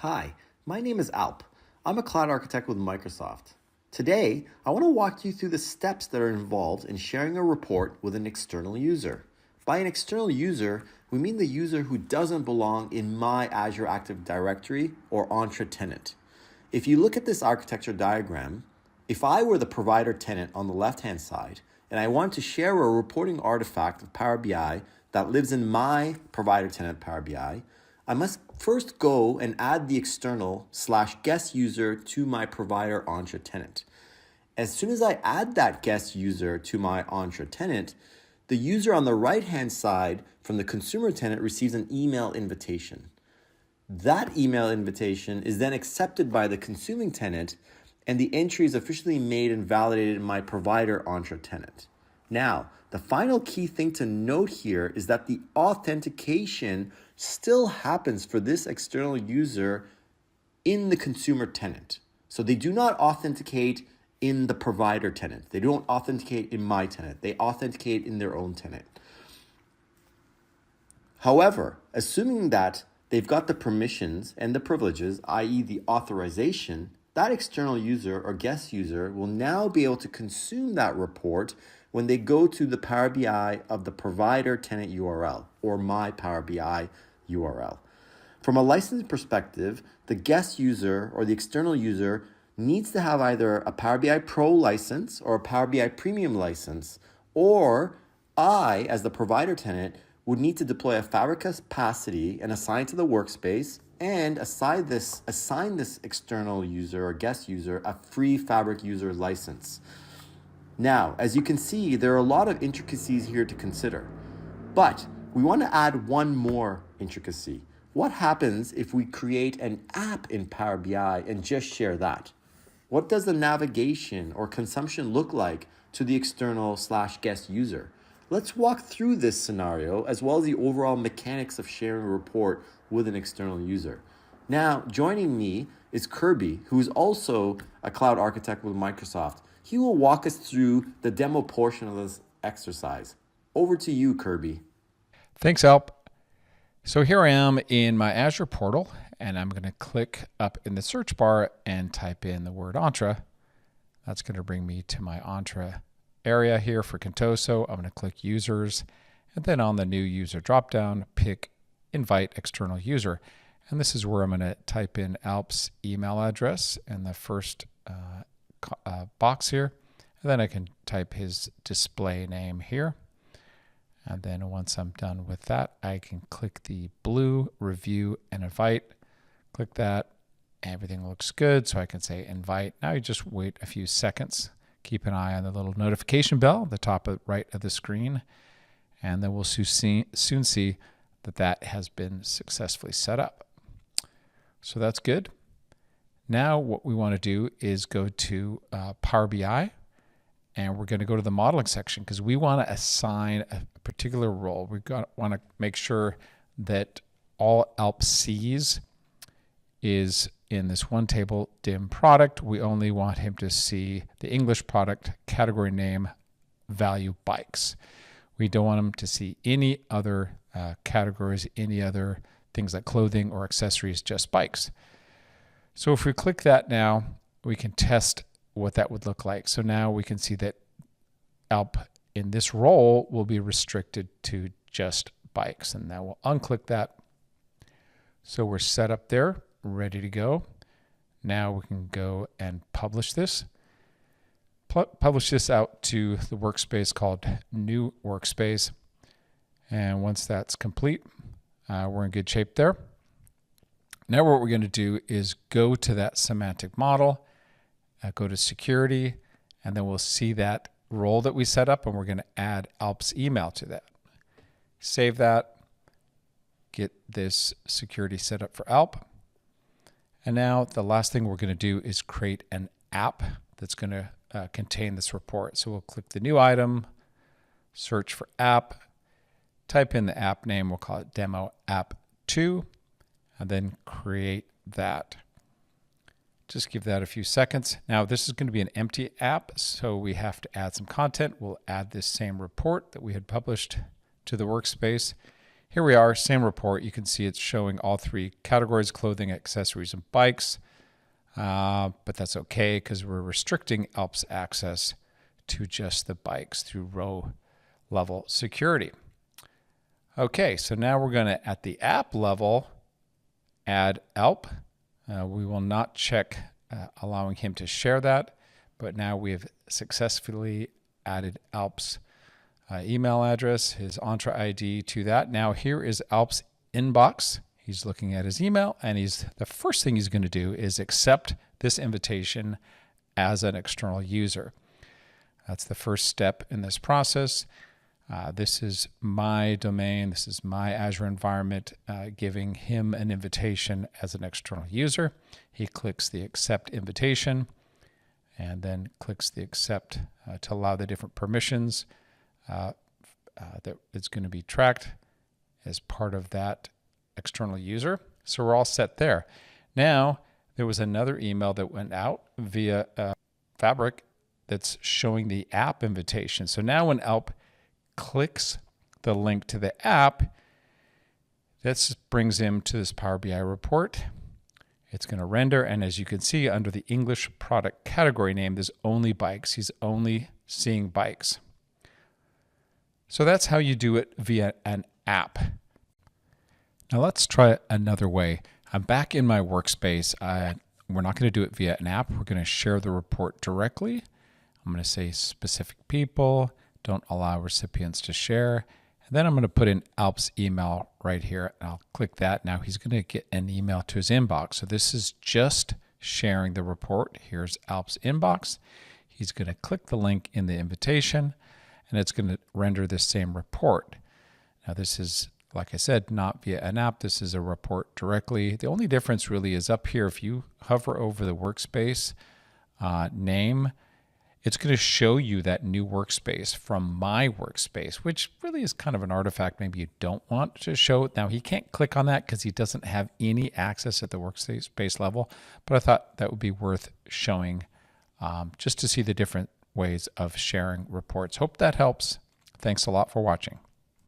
Hi, my name is Alp. I'm a cloud architect with Microsoft. Today, I want to walk you through the steps that are involved in sharing a report with an external user. By an external user, we mean the user who doesn't belong in my Azure Active Directory or Entra tenant. If you look at this architecture diagram, if I were the provider tenant on the left-hand side, and I want to share a reporting artifact of Power BI that lives in my provider tenant Power BI, I must first go and add the external/guest user to my provider Entra tenant. As soon as I add that guest user to my Entra tenant, the user on the right-hand side from the consumer tenant receives an email invitation. That email invitation is then accepted by the consuming tenant, and the entry is officially made and validated in my provider Entra tenant. Now, the final key thing to note here is that the authentication still happens for this external user in the consumer tenant. So they do not authenticate in the provider tenant. They don't authenticate in my tenant. They authenticate in their own tenant. However, assuming that they've got the permissions and the privileges, i.e. the authorization, that external user or guest user will now be able to consume that report when they go to the Power BI of the provider tenant URL or my Power BI URL. From a license perspective, the guest user or the external user needs to have either a Power BI Pro license or a Power BI Premium license, or I, as the provider tenant, would need to deploy a Fabric capacity and assign to the workspace and assign this external user or guest user a free Fabric user license. Now, as you can see, there are a lot of intricacies here to consider, but we want to add one more intricacy. What happens if we create an app in Power BI and just share that? What does the navigation or consumption look like to the external/guest user? Let's walk through this scenario as well as the overall mechanics of sharing a report with an external user. Now, joining me is Kirby, who is also a cloud architect with Microsoft. He will walk us through the demo portion of this exercise. Over to you, Kirby. Thanks, Alp. So here I am in my Azure portal, and I'm going to click up in the search bar and type in the word Entra. That's going to bring me to my Entra area here for Contoso. I'm going to click Users, and then on the New User dropdown, pick Invite External User. And this is where I'm going to type in Alp's email address in the first box here. And then I can type his display name here. And then once I'm done with that, I can click the blue Review and Invite. Click that. Everything looks good, so I can say Invite. Now you just wait a few seconds. Keep an eye on the little notification bell at the top right of the screen. And then we'll soon see that that has been successfully set up. So that's good. Now what we want to do is go to Power BI, and we're going to go to the modeling section because we want to assign a particular role. We want to make sure that all Alp sees is in this one table, dim product. We only want him to see the English product category name value bikes. We don't want him to see any other categories, any other things like clothing or accessories, just bikes. So if we click that now, we can test what that would look like. So now we can see that Alp in this role will be restricted to just bikes. And now we'll unclick that. So we're set up there, ready to go. Now we can go and publish this. Publish this out to the workspace called New Workspace. And once that's complete, we're in good shape there. Now what we're going to do is go to that semantic model, go to security, and then we'll see that role that we set up, and we're going to add Alp's email to that. Save that, get this security set up for Alp. And now the last thing we're going to do is create an app that's going to contain this report. So we'll click the new item, search for app, type in the app name, we'll call it Demo App 2, and then create that. Just give that a few seconds. Now this is going to be an empty app, so we have to add some content. We'll add this same report that we had published to the workspace. here we are, same report. You can see it's showing all three categories: clothing, accessories, and bikes. But that's okay because we're restricting ALP's access to just the bikes through row level security. Okay, so now we're going to, at the app level, add ALP. We will not check allowing him to share that, but now we have successfully added ALP's email address, his Entra ID to that. Now here is ALP's inbox. He's looking at his email, and the first thing he's going to do is accept this invitation as an external user. That's the first step in this process. This is my domain. This is my Azure environment, giving him an invitation as an external user. He clicks the accept invitation and then clicks the accept to allow the different permissions that it's going to be tracked as part of that external user. So we're all set there. Now, there was another email that went out via Fabric that's showing the app invitation. So now when ALP clicks the link to the app, this brings him to this Power BI report. It's going to render, and as you can see under the English product category name, there's only bikes. He's only seeing bikes. So that's how you do it via an app. Now let's try another way. I'm back in my workspace. We're not going to do it via an app. We're going to share the report directly. I'm going to say specific people, don't allow recipients to share. And then I'm going to put in ALP's email right here. And I'll click that. Now he's going to get an email to his inbox. So this is just sharing the report. Here's ALP's inbox. He's going to click the link in the invitation, and it's going to render this same report. Now this is, like I said, not via an app. This is a report directly. The only difference really is up here. If you hover over the workspace name, it's going to show you that new workspace from my workspace, which really is kind of an artifact maybe you don't want to show. Now, he can't click on that because he doesn't have any access at the workspace level, but I thought that would be worth showing just to see the different ways of sharing reports. Hope that helps. Thanks a lot for watching.